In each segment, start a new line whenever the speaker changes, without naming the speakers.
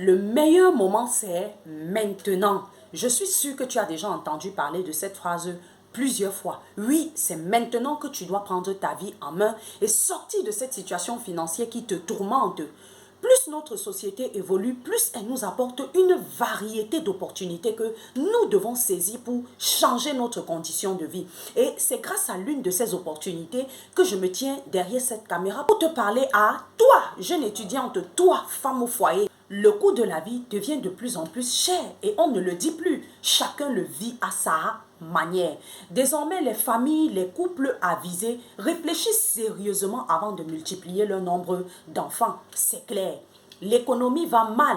Le meilleur moment, c'est maintenant. Je suis sûre que tu as déjà entendu parler de cette phrase plusieurs fois. Oui, c'est maintenant que tu dois prendre ta vie en main et sortir de cette situation financière qui te tourmente. Plus notre société évolue, plus elle nous apporte une variété d'opportunités que nous devons saisir pour changer notre condition de vie. Et c'est grâce à l'une de ces opportunités que je me tiens derrière cette caméra pour te parler à toi, jeune étudiante, toi, femme au foyer. Le coût de la vie devient de plus en plus cher et on ne le dit plus. Chacun le vit à sa manière. Désormais, les familles, les couples avisés réfléchissent sérieusement avant de multiplier le nombre d'enfants. C'est clair. L'économie va mal.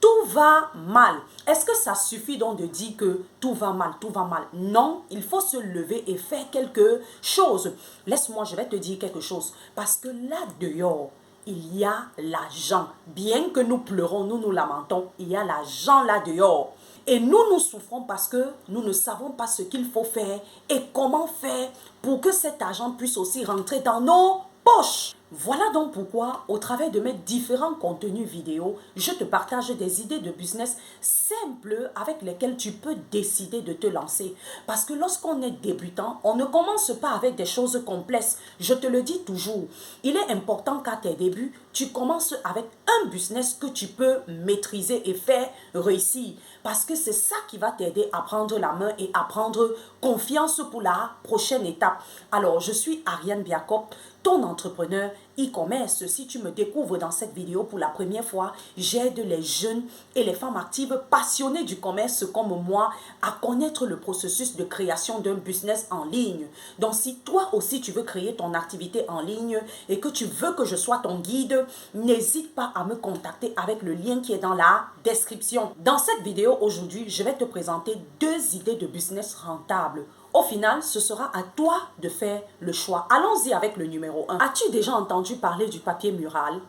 Tout va mal. Est-ce que ça suffit donc de dire que tout va mal, tout va mal? Non, il faut se lever et faire quelque chose. Laisse-moi, je vais te dire quelque chose. Parce que là dehors, il y a l'argent. Bien que nous pleurons, nous nous lamentons, il y a l'argent là dehors. Et nous souffrons parce que nous ne savons pas ce qu'il faut faire et comment faire pour que cet argent puisse aussi rentrer dans nos poches. Voilà donc pourquoi, au travers de mes différents contenus vidéo, je te partage des idées de business simples avec lesquelles tu peux décider de te lancer. Parce que lorsqu'on est débutant, on ne commence pas avec des choses complexes. Je te le dis toujours, il est important qu'à tes débuts, tu commences avec un business que tu peux maîtriser et faire réussir. Parce que c'est ça qui va t'aider à prendre la main et à prendre confiance pour la prochaine étape. Alors, je suis Ariane Biakop, ton entrepreneur e-commerce. Si tu me découvres dans cette vidéo pour la première fois, j'aide les jeunes et les femmes actives passionnées du commerce comme moi à connaître le processus de création d'un business en ligne. Donc, si toi aussi tu veux créer ton activité en ligne et que tu veux que je sois ton guide, n'hésite pas à me contacter avec le lien qui est dans la description. Dans cette vidéo aujourd'hui, je vais te présenter 2 idées de business rentables. Au final, ce sera à toi de faire le choix. Allons-y avec le numéro 1. As-tu déjà entendu parler du papier mural?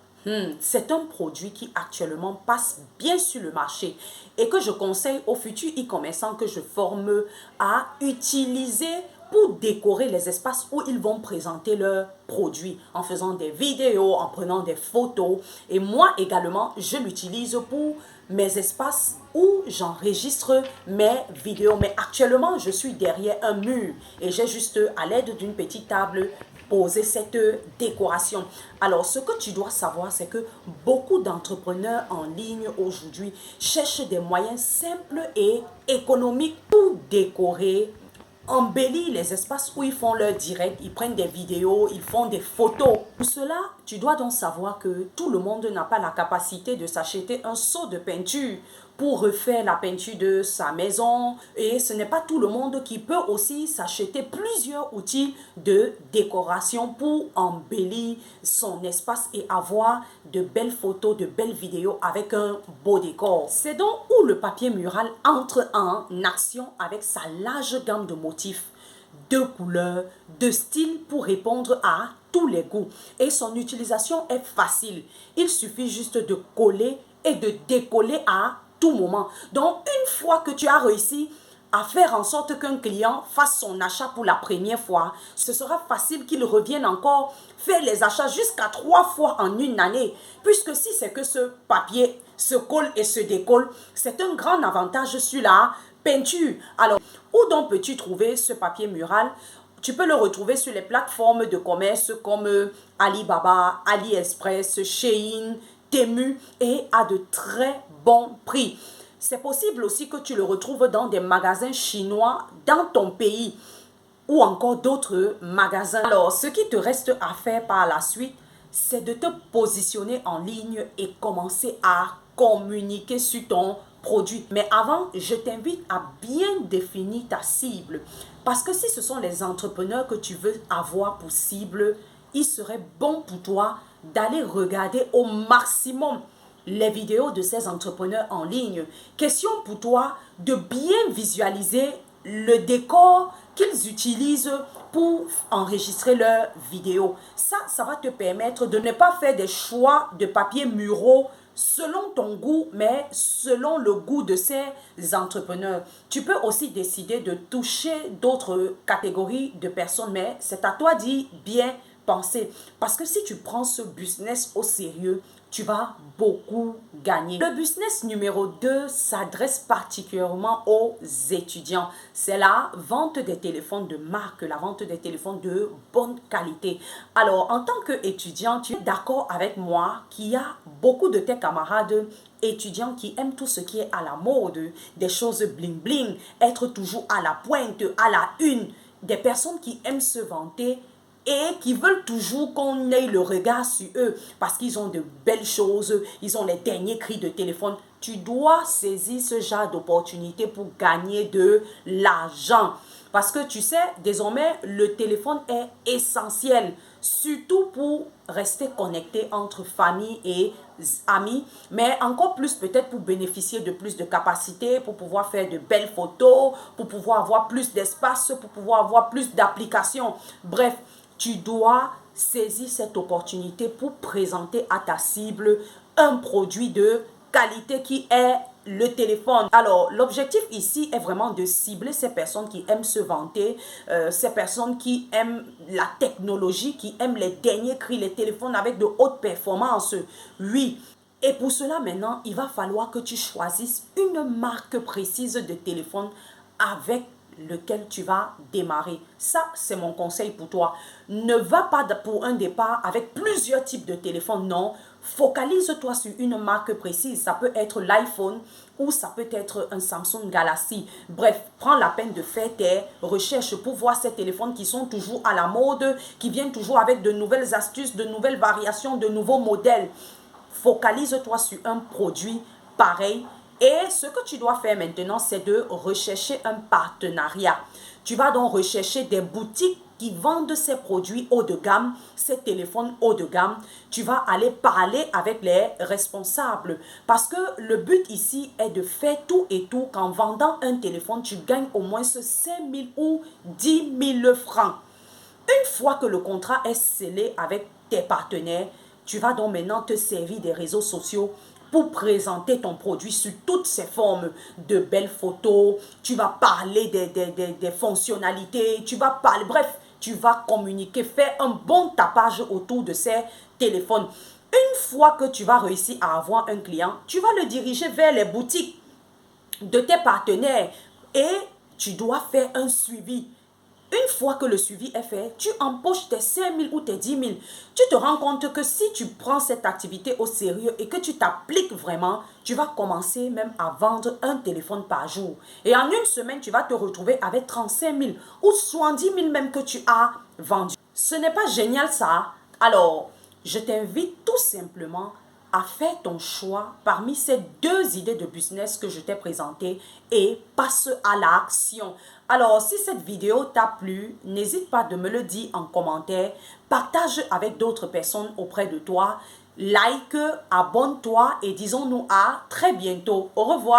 C'est un produit qui actuellement passe bien sur le marché et que je conseille aux futurs e-commerçants que je forme à utiliser pour décorer les espaces où ils vont présenter leurs produits en faisant des vidéos, en prenant des photos. Et moi également, je l'utilise pour mes espaces où j'enregistre mes vidéos. Mais actuellement, je suis derrière un mur et j'ai juste à l'aide d'une petite table poser cette décoration. Alors, ce que tu dois savoir, c'est que beaucoup d'entrepreneurs en ligne aujourd'hui cherchent des moyens simples et économiques pour décorer, embellir les espaces où ils font leur direct, ils prennent des vidéos, ils font des photos. Pour cela, tu dois donc savoir que tout le monde n'a pas la capacité de s'acheter un seau de peinture pour refaire la peinture de sa maison. Et ce n'est pas tout le monde qui peut aussi s'acheter plusieurs outils de décoration pour embellir son espace et avoir de belles photos, de belles vidéos avec un beau décor. C'est donc où le papier mural entre en action avec sa large gamme de motifs, de couleurs, de styles pour répondre à tous les goûts. Et son utilisation est facile. Il suffit juste de coller et de décoller à tout moment. Donc, une fois que tu as réussi à faire en sorte qu'un client fasse son achat pour la première fois, ce sera facile qu'il revienne encore faire les achats jusqu'à 3 fois en une année. Puisque si c'est que ce papier se colle et se décolle, c'est un grand avantage sur la peinture. Alors, où donc peux-tu trouver ce papier mural? Tu peux le retrouver sur les plateformes de commerce comme Alibaba, AliExpress, Shein, Temu et à de très bons prix. C'est possible aussi que tu le retrouves dans des magasins chinois dans ton pays ou encore d'autres magasins. Alors, ce qui te reste à faire par la suite, c'est de te positionner en ligne et commencer à communiquer sur ton produit. Mais avant, je t'invite à bien définir ta cible. Parce que si ce sont les entrepreneurs que tu veux avoir pour cible, il serait bon pour toi d'aller regarder au maximum les vidéos de ces entrepreneurs en ligne. Question pour toi de bien visualiser le décor qu'ils utilisent pour enregistrer leurs vidéos. Ça va te permettre de ne pas faire des choix de papier muraux selon ton goût, mais selon le goût de ces entrepreneurs. Tu peux aussi décider de toucher d'autres catégories de personnes, mais c'est à toi d'y bien penser. Parce que si tu prends ce business au sérieux, tu vas beaucoup gagner. Le business numéro 2 s'adresse particulièrement aux étudiants. C'est la vente des téléphones de marque, la vente des téléphones de bonne qualité. Alors, en tant qu'étudiant, tu es d'accord avec moi qu'il y a beaucoup de tes camarades étudiants qui aiment tout ce qui est à la mode, des choses bling bling, être toujours à la pointe, à la une, des personnes qui aiment se vanter et qui veulent toujours qu'on ait le regard sur eux parce qu'ils ont de belles choses, ils ont les derniers cris de téléphone. Tu dois saisir ce genre d'opportunité pour gagner de l'argent. Parce que tu sais, désormais, le téléphone est essentiel, surtout pour rester connecté entre famille et amis, mais encore plus peut-être pour bénéficier de plus de capacités, pour pouvoir faire de belles photos, pour pouvoir avoir plus d'espace, pour pouvoir avoir plus d'applications. Bref, tu dois saisir cette opportunité pour présenter à ta cible un produit de qualité qui est le téléphone. Alors, l'objectif ici est vraiment de cibler ces personnes qui aiment se vanter, ces personnes qui aiment la technologie, qui aiment les derniers cris, les téléphones avec de hautes performances. Oui. Et pour cela, maintenant, il va falloir que tu choisisses une marque précise de téléphone avec lequel tu vas démarrer. Ça, c'est mon conseil pour toi. Ne va pas pour un départ avec plusieurs types de téléphones, non. Focalise-toi sur une marque précise. Ça peut être l'iPhone ou ça peut être un Samsung Galaxy. Bref, prends la peine de faire tes recherches pour voir ces téléphones qui sont toujours à la mode, qui viennent toujours avec de nouvelles astuces, de nouvelles variations, de nouveaux modèles. Focalise-toi sur un produit pareil. Et ce que tu dois faire maintenant, c'est de rechercher un partenariat. Tu vas donc rechercher des boutiques qui vendent ces produits haut de gamme, ces téléphones haut de gamme. Tu vas aller parler avec les responsables. Parce que le but ici est de faire tout et tout qu'en vendant un téléphone, tu gagnes au moins 5 000 ou 10 000 francs. Une fois que le contrat est scellé avec tes partenaires, tu vas donc maintenant te servir des réseaux sociaux pour présenter ton produit sous toutes ses formes, de belles photos, tu vas parler des fonctionnalités, tu vas parler, bref, tu vas communiquer, faire un bon tapage autour de ces téléphones. Une fois que tu vas réussir à avoir un client, tu vas le diriger vers les boutiques de tes partenaires et tu dois faire un suivi. Une fois que le suivi est fait, tu empoches tes 5 000 ou tes 10 000. Tu te rends compte que si tu prends cette activité au sérieux et que tu t'appliques vraiment, tu vas commencer même à vendre un téléphone par jour. Et en une semaine, tu vas te retrouver avec 35 000 ou 70 000 même que tu as vendu. Ce n'est pas génial ça? Alors, je t'invite tout simplement à faire ton choix parmi ces deux idées de business que je t'ai présentées et passe à l'action. Alors, si cette vidéo t'a plu, n'hésite pas de me le dire en commentaire, partage avec d'autres personnes auprès de toi, like, abonne-toi et disons-nous à très bientôt. Au revoir.